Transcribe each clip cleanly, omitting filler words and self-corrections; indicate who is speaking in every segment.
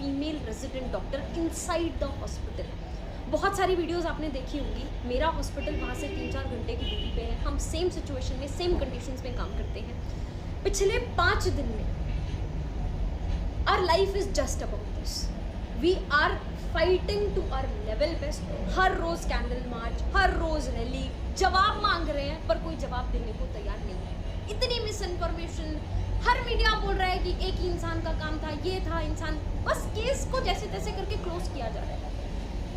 Speaker 1: Female resident doctor inside the hospital. बहुत सारी videos आपने देखी होंगी। मेरा हॉस्पिटल वहाँ से 3-4 घंटे की दूरी पे है। हम सेम सिचुएशन में, सेम कंडीशंस में काम करते हैं। पिछले 5 दिन में our life is just about this. We are fighting to our level best. हर रोज कैंडल मार्च, हर रोज रैली, जवाब मांग रहे हैं पर कोई जवाब देने को तैयार नहीं है। इतनी मिस इन्फॉर्मेशन, हर मीडिया बोल रहा है कि एक ही इंसान का काम था, ये था इंसान, बस केस को जैसे तैसे करके क्लोज किया जा रहा है।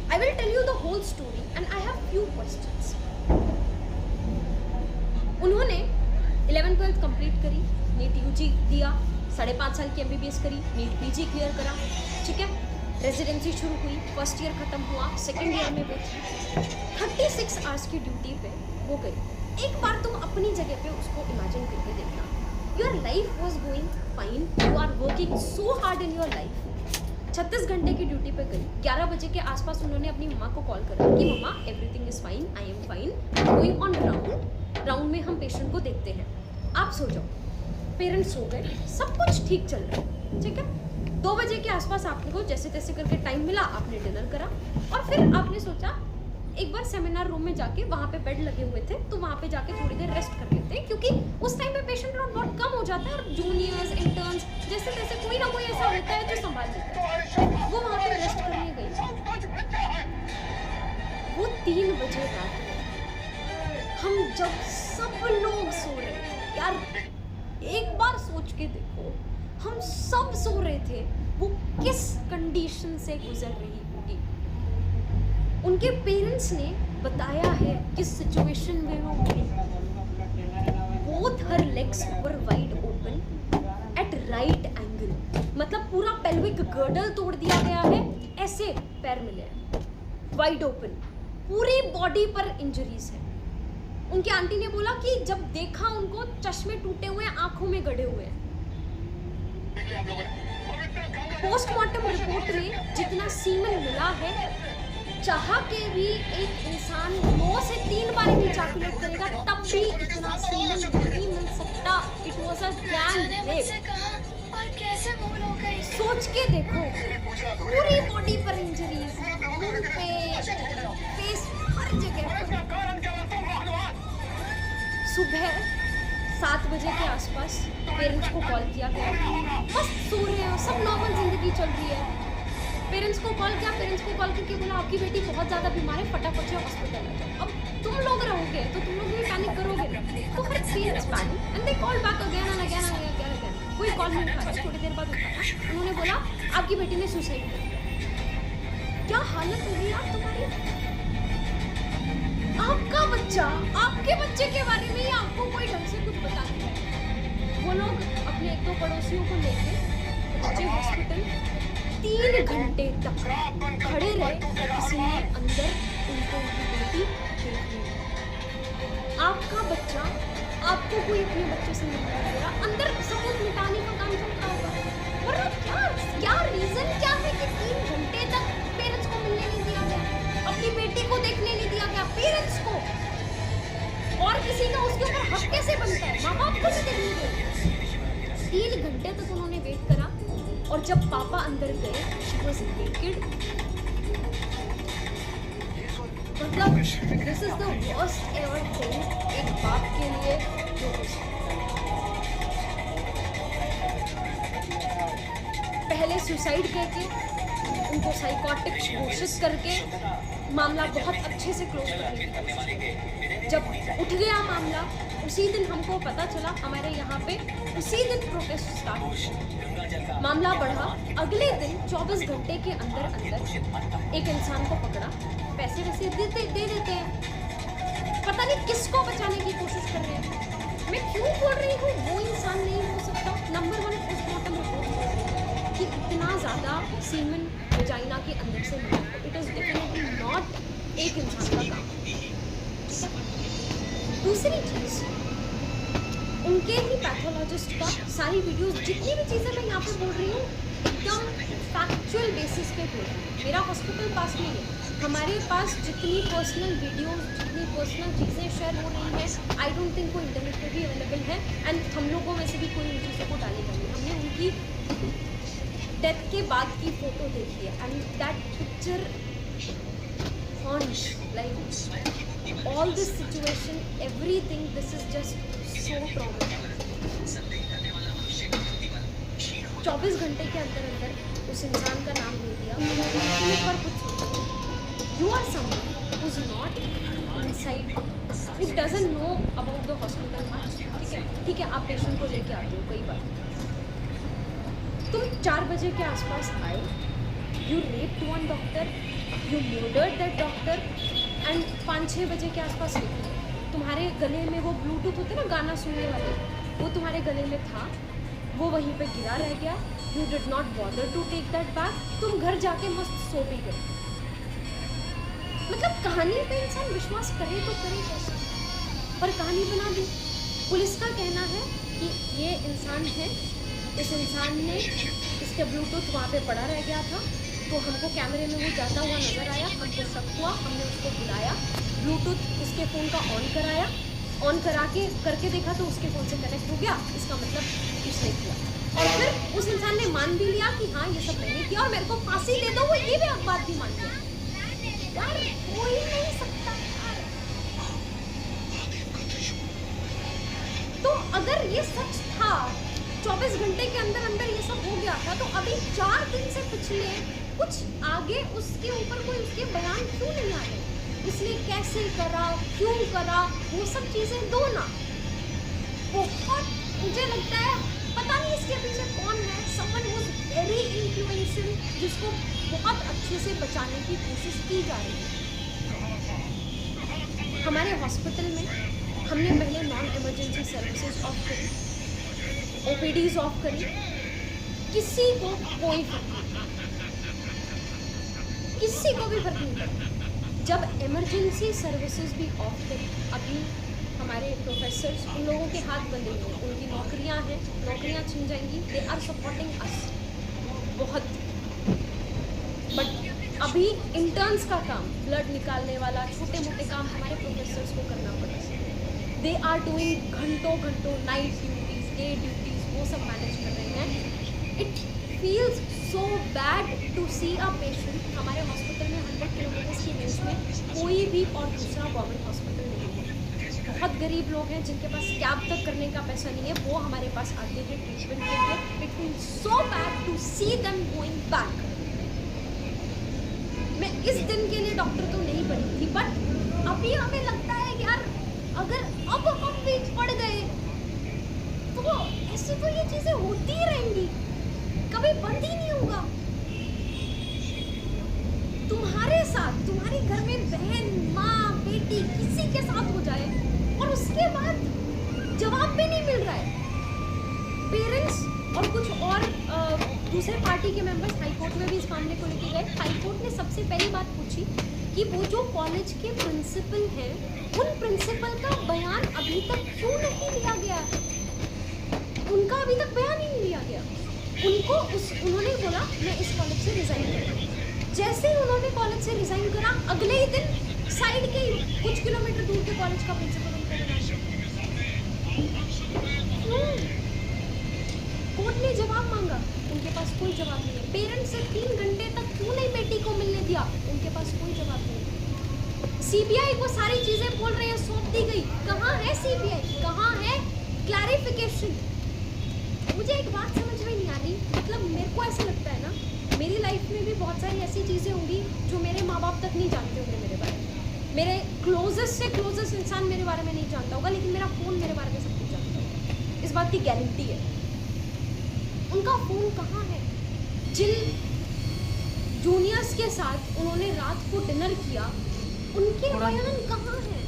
Speaker 1: I will tell you the whole story and I have few questions. उन्होंने 11th-12th कंप्लीट करी, नीट यूजी दिया, 5.5 साल की MBBS करी, नीट PG क्लियर करा, ठीक है। रेजिडेंसी शुरू हुई, फर्स्ट ईयर खत्म हुआ, सेकेंड ईयर में वो 36 आवर्स की ड्यूटी पे वो गई। एक बार तुम अपनी जगह पे उसको इमेजिन करके देखना। Your life was going fine, you are working so hard in your life. 36 घंटे की ड्यूटी पे गई। 11 बजे के आसपास उन्होंने अपनी मम्मा को कॉल करा कि mamma everything is fine, I am fine, going on round. Round में हम पेशेंट को देखते हैं, आप सो जाओ। पेरेंट्स सो गए, सब कुछ ठीक चल रहा है, ठीक है। 2 बजे के आसपास आपको जैसे तैसे करके टाइम मिला, आपने डिनर करा और फिर आपने सोचा एक बार सेमिनार रूम में जाके, वहाँ पे बेड लगे हुए थे तो वहाँ पे जाके थोड़ी देर रेस्ट कर लेते हैं, क्योंकि उस टाइम पे पेशेंट लोड बहुत कम हो जाता है और जूनियर्स, इंटर्न्स जैसे तैसे कोई ना कोई ऐसा होता है जो संभाल लेता है। वो वहाँ पे रेस्ट करने गई। वो 3 बजे रात में, हम जब सब लोग सो रहे थे, यार एक बार सोच के देखो, हम सब सो रहे थे, वो किस कंडीशन से गुजर रही होगी। उनके पेरेंट्स ने बताया है किस सिचुएशन में वो हुई। Both her legs were wide open at right angle, मतलब पूरा पेल्विक गर्डल तोड़ दिया गया है, ऐसे पैर मिले हैं वाइड ओपन, पूरी बॉडी पर इंजरीज है। उनकी आंटी ने बोला कि जब देखा उनको, चश्मे टूटे हुए, आंखों में गड़े हुए हैं। पोस्टमार्टम रिपोर्ट में जितना सीमन मिला है, चाह के भी एक इंसान 9 से 3 बार भी इजैकुलेट करेगा तब भी इतना सीमन नहीं मिल सकता। It was a gang rape. सोच के देखो, पूरी बॉडी पर इंजरीज, मुंह पे, फेस, हर जगह पर। सुबह 7 बजे के आसपास पेरेंट्स को कॉल किया गया, बस सो रहे हैं, सब नॉर्मल जिंदगी चल रही है। पेरेंट्स को कॉल किया, पेरेंट्स को कॉल करके बोला आपकी बेटी बहुत ज़्यादा बीमार है, फटाफट से हॉस्पिटल आ जाओ। अब तुम लोग रहोगे तो तुम लोग भी पैनिक करोगे ना, तो हर parents panic and they call back again and again and again. कोई कॉल नहीं उठाया, थोड़ी देर बाद उठाया, उन्होंने बोला आपकी बेटी ने सुसाइड कर दिया। क्या हालत होगी यार तुम्हारी। आपका बच्चा, आपके बच्चे के बारे में ही आपको कोई ढंग से कुछ बता नहीं है। वो लोग अपने 1-2 पड़ोसियों को लेके पहुंचे हॉस्पिटल। 3 घंटे तक खड़े रहे, किसी ने अंदर उनको उनकी बेटी देखनी है। आपका बच्चा, आपको कोई अपने बच्चे से मिलने दे रहा, अंदर सबूत मिटाने का काम चलता होगा। वरना क्या रीजन क्या है कि 3 घंटे तक पेरेंट्स को मिलने नहीं दिया गया, अपनी बेटी को देखने नहीं दिया गया, पेरेंट्स को। और किसी का उसके ऊपर हक कैसे बनता है, माँ बाप को नहीं देखने देते। 3 घंटे तक उन्होंने वेट करा और जब पापा अंदर गए, शी वाज नेकेड। मतलब this is the worst ever thing एक बाप के लिए जो हो सकता है। पहले सुसाइड करके, उनको साइकोटिक घोषित करके मामला बहुत अच्छे से क्लोज करने की कोशिश की। जब उठ गया मामला, उसी दिन हमको पता चला, हमारे यहाँ पे उसी दिन प्रोटेस्ट स्टार्ट हुआ। मामला बढ़ा, अगले दिन 24 घंटे के अंदर एक इंसान को पकड़ा, पैसे वैसे दे देते हैं, पता नहीं किसको बचाने की कोशिश कर रहे हैं। मैं क्यों बोल रही हूँ वो इंसान नहीं हो सकता। नंबर 1 पोस्टमार्टम रिपोर्ट कि इतना ज़्यादा सीमन वजाइना के अंदर से मिला, तो इट इज़ डेफिनेटली नॉट एक इंसान का काम। दूसरी चीज़, उनके ही पैथोलॉजिस्ट का सारी वीडियोस, जितनी भी चीज़ें मैं यहाँ पे बोल रही हूँ, एकदम फैक्चुअल बेसिस पे बोल रही हूँ। मेरा हॉस्पिटल पास नहीं है, हमारे पास जितनी पर्सनल वीडियोस, जितनी पर्सनल चीज़ें शेयर हो रही हैं, आई डोंट थिंक वो इंटरनेट पे भी अवेलेबल है। एंड हम लोगों में से भी कोई उन चीज़ों को डालेगा नहीं। हमने उनकी डेथ के बाद की फोटो देखिए and that picture haunts like all this situation, everything. This is just so traumatic. 24 घंटे के अंदर अंदर उस इंसान का नाम दे दिया। तुम एक बार कुछ सोचो, you are someone who's not inside, who doesn't know about the hospital much. ठीक है, आप पेशेंट को लेके आते हो कई बार, तुम 4 बजे के आसपास आए, you raped one doctor, you murdered that doctor, and 5-6 बजे के आसपास निकले, तुम्हारे गले में वो ब्लूटूथ होते ना गाना सुनने वाले, वो तुम्हारे गले में था, वो वहीं पे गिरा रह गया, you did not bother to take that back, तुम घर जाके मस्त सो भी गए। मतलब कहानी पे इंसान विश्वास करे तो करे कैसे, पर कहानी बना दी। पुलिस का कहना है कि ये इंसान है, इस इंसान ने, इसके ब्लूटूथ वहाँ पे पड़ा रह गया था, तो हमको कैमरे में वो जाता हुआ नज़र आया, हमको शक हुआ, हमने उसको बुलाया, ब्लूटूथ उसके फ़ोन का ऑन कराया, ऑन करा के करके देखा तो उसके फ़ोन से कनेक्ट हो गया, इसका मतलब इसने किया। और फिर उस इंसान ने मान भी लिया कि हाँ ये सब मैंने किया और मेरे को फांसी दे दो, वो ये भी अब बात भी मान लिया। यार हो ही नहीं सकता यार। तो अगर ये सच था, 24 घंटे के अंदर अंदर ये सब हो गया था, तो अभी 4 दिन से पिछले कुछ आगे उसके ऊपर कोई उसके बयान क्यों नहीं आ रहे? इसने कैसे करा, क्यों करा, वो सब चीज़ें दो ना। बहुत मुझे लगता है पता नहीं इसके पीछे कौन है, someone who's very influential, जिसको बहुत अच्छे से बचाने की कोशिश की जा रही है। हमारे हॉस्पिटल में हमने पहले नॉन इमरजेंसी सर्विसेज ऑफ करी, OPDs ऑफ करी, किसी को कोई फर्क नहीं पड़ा, किसी को भी फर्क नहीं पड़ा। जब इमरजेंसी सर्विसेज भी ऑफ करी, अभी हमारे प्रोफेसर्स, उन लोगों के हाथ बंधे हुए, उनकी नौकरियां हैं, नौकरियां छिन जाएंगी, दे आर सपोर्टिंग अस बहुत। बट अभी इंटर्न्स का काम, ब्लड निकालने वाला छोटे मोटे काम हमारे प्रोफेसर्स को करना पड़ेगा। दे आर डूइंग घंटों घंटों नाइट ड्यूटीज, डे ड्यूटीज, वो सब मैनेज कर रहे हैं। It feels so bad to see a patient. हमारे हॉस्पिटल में 100 किलोमीटर की रेंज में कोई भी और दूसरा गवर्नमेंट हॉस्पिटल नहीं है। बहुत गरीब लोग हैं जिनके पास कैब तक करने का पैसा नहीं है, वो हमारे पास आते हैं ट्रीटमेंट के लिए। It feels so bad to see them going back. मैं इस दिन के लिए डॉक्टर तो नहीं बनी थी, बट अभी हमें लगता है कि यार अगर अब हम भी पड़ गए तो ऐसे तो ये चीज़ें होती ही रहेंगी, कभी बंद ही नहीं होगा। तुम्हारे साथ, तुम्हारे घर में बहन, माँ, बेटी, किसी के साथ हो जाए और उसके बाद जवाब भी नहीं मिल रहा है। पेरेंट्स और कुछ और दूसरे पार्टी के मेंबर्स हाई कोर्ट में भी इस मामले को लेके गए। हाई कोर्ट ने सबसे पहली बात पूछी कि वो जो कॉलेज के प्रिंसिपल हैं, उन प्रिंसिपल का बयान अभी तक क्यों नहीं लिया गया? उनका अभी तक बयान ही नहीं लिया गया। उन्होंने बोला मैं इस कॉलेज से रिज़ाइन करूँगा। जैसे ही उन्होंने कॉलेज से रिज़ाइन करा, अगले ही दिन साइड के कुछ किलोमीटर दूर के कॉलेज का प्रिंसिपल उनको बना। कोर्ट ने जवाब मांगा, उनके पास कोई जवाब नहीं है। पेरेंट्स से 3 घंटे तक क्यों नहीं बेटी को मिलने दिया, उनके पास कोई जवाब नहीं है। सीबीआई को सारी चीज़ें बोल रहे हैं, सौंप दी गई। कहाँ है सीबीआई, कहाँ है क्लैरिफिकेशन? मुझे एक बात समझ में नहीं आ रही, मतलब मेरे को ऐसा लगता है ना, मेरी लाइफ में भी बहुत सारी ऐसी चीज़ें होंगी जो मेरे माँ बाप तक नहीं जानते होंगे मेरे बारे में। मेरे क्लोजेस्ट से क्लोजेस्ट इंसान मेरे बारे में नहीं जानता होगा, लेकिन मेरा फ़ोन मेरे बारे में सब कुछ जानता होगा। इस बात की गारंटी है। उनका फ़ोन कहाँ है? जिन जूनियर्स के साथ उन्होंने रात को डिनर किया, उनके बयान कहाँ हैं?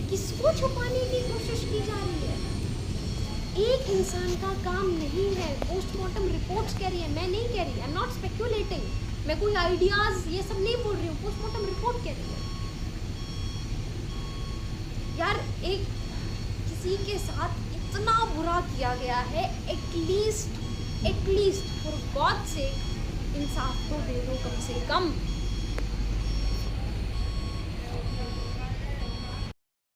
Speaker 1: किसको छुपाने की कोशिश की जा रही है? एक इंसान का काम नहीं है। पोस्टमार्टम रिपोर्ट्स कह रही है, मैं नहीं कह रही, आई एम नॉट स्पेक्यूलेटिंग, मैं कोई आइडियाज़ ये सब नहीं बोल रही हूँ, पोस्टमार्टम रिपोर्ट कह रही है। यार एक किसी के साथ इतना बुरा किया गया है, एटलीस्ट फॉर गॉड से इंसाफ तो दे दो कम से कम।